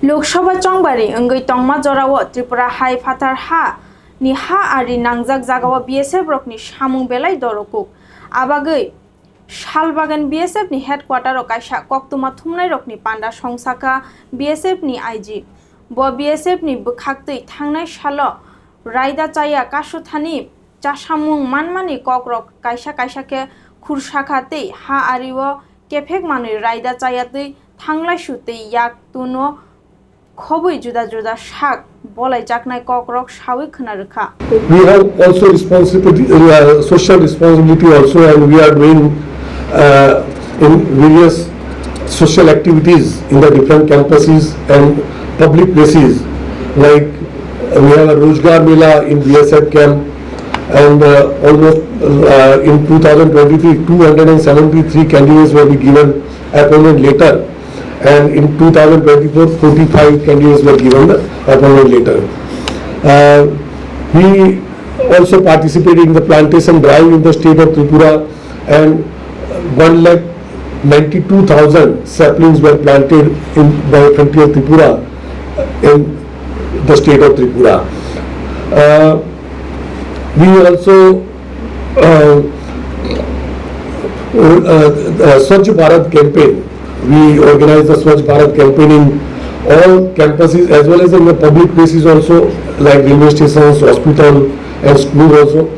Lok Sabha चंगबारी Mwrwgwi Tong Majorao Tripura Hai Fatar Ha ni ha ari nangjak jagao BSF rokni samung belai dorokuk abagoi Shalbagan BSF ni headquarter o kaisa koktuma thumnai rokni panda Sakha BSF ni IG bo BSF ni bukhaktui thangnai salo raida chaya kasuthani chasamung manmani kokrok kaisa ke khursakhatei ha ariwo kefek manui raida chayatui thanglai sutei yak tuno khoboi juda shak bolai jaknai kokrok sawi khna rakha. We have also responsibility, social responsibility also, and we are doing in various social activities in the different campuses and public places. Like we have a Rozgar Mela in BSF camp, and almost in 2023 273 candidates were given appointment later, and in 2024 45 candidates were given the appointment later. We also participated in the plantation drive in the state of Tripura, and 192,000 saplings were planted by frontier Tripura in the state of Tripura. We also Swachh Bharat campaign. We organized the Swachh Bharat campaign in all campuses as well as in the public places also, like railway stations, hospital and school also.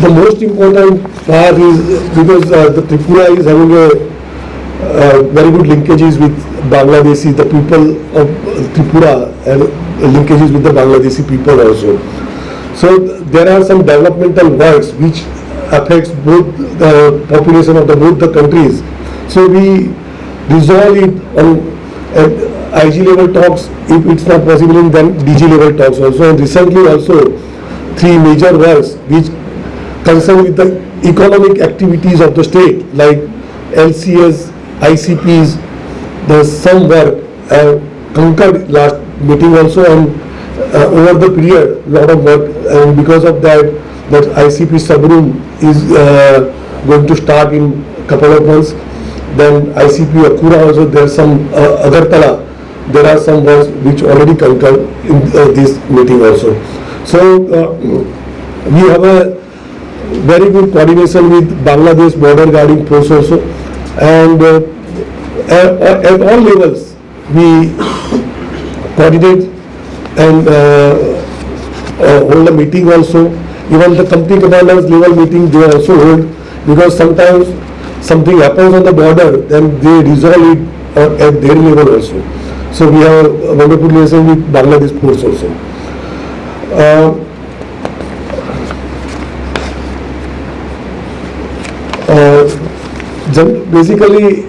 The most important part is because the Tripura is having a very good linkages with Bangladeshi, the people of Tripura have linkages with the Bangladeshi people also. So there are some developmental works which affects both the population of both the countries. So we resolve it on IG level talks, if it's not possible, then DG level talks also. And recently also 3 major works which concern with the economic activities of the state, like LCS, ICPs. There's some work concurred last meeting also, and over the period lot of work, and because of that ICP subroom is going to start in couple of months. Then ICP Akura also, there's some Agartala, there are some works which already concurred in this meeting also. So we have a very good coordination with Bangladesh border guarding force also, and at all levels we coordinate and hold a meeting also. Even the company commanders level meeting they also hold, because sometimes something happens on the border, then they resolve it at their level also. So we have a wonderful relation with Bangladesh force also. Basically,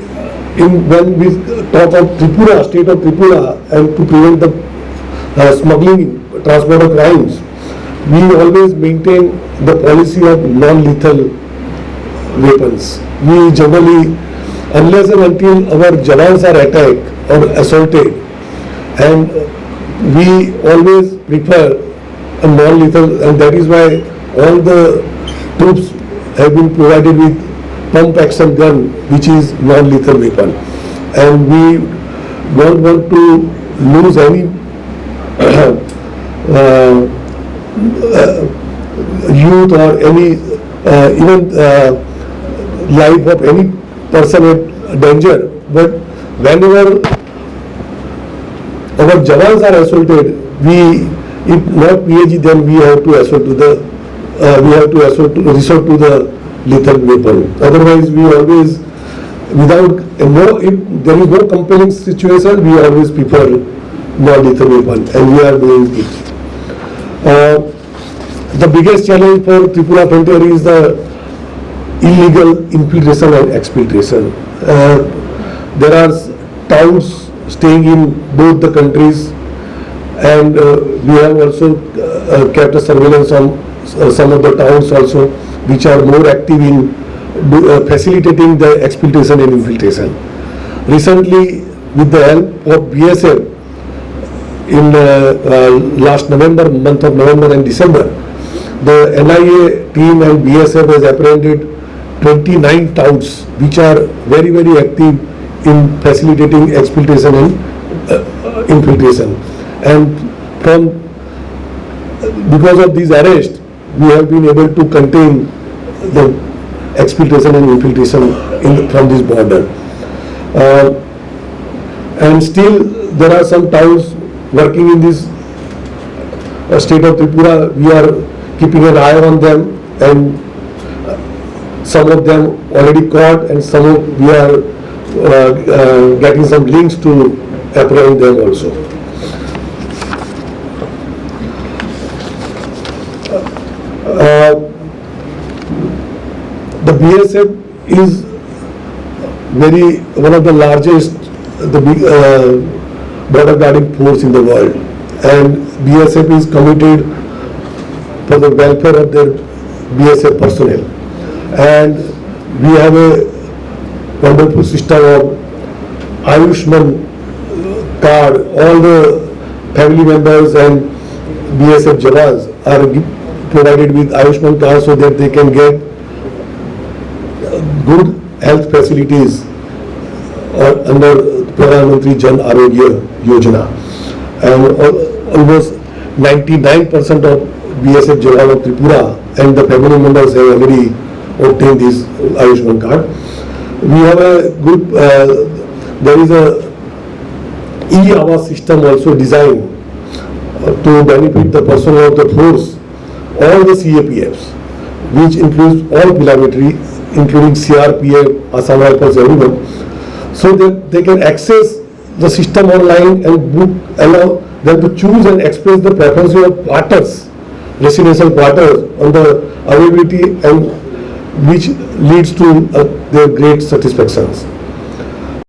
when we talk of Tripura, state of Tripura, and to prevent the smuggling, transport of crimes, we always maintain the policy of non-lethal weapons. We generally, unless and until our jawans are attacked or assaulted, and we always prefer a non-lethal, and that is why all the troops have been provided with pump action gun, which is non-lethal weapon, and we don't want to lose any youth or any even life of any person at danger. But whenever our jawans are assaulted, if not PAG, then we have to resort to the lethal weapon. Otherwise, we always, if there is no compelling situation, we always prefer non-lethal weapon, and we are doing it. The biggest challenge for Tripura frontier is the illegal infiltration and exfiltration. There are towns staying in both the countries, and we have also kept a surveillance on some of the towns also, which are more active in facilitating the exfiltration and infiltration. Recently, with the help of BSF, in last month of November and December, the NIA team and BSF has apprehended 29 touts which are very, very active in facilitating exfiltration and infiltration. And because of these arrests, we have been able to contain the exfiltration and infiltration from this border. And still there are some towns working in this state of Tripura. We are keeping an eye on them, and some of them already caught, and some of we are getting some links to apprehend them also. The BSF is one of the largest border guarding force in the world, and BSF is committed for the welfare of their BSF personnel. And we have a wonderful system of Ayushman card. All the family members and BSF Jawans are provided with Ayushman card so that they can get good health facilities under Pradhan Mantri Jan Arogya Yojana. And almost 99% of BSF Jawan of Tripura and the family members have already obtained this Ayushman card. We have a good, there is a e-Awas system also designed to benefit the personnel of the force, all the CAPFs, which includes all paramilitary, including CRPF, Assam Rifles, everyone, so that they can access the system online and allow them to choose and express the preference of quarters, residential quarters on the availability, and which leads to their great satisfactions.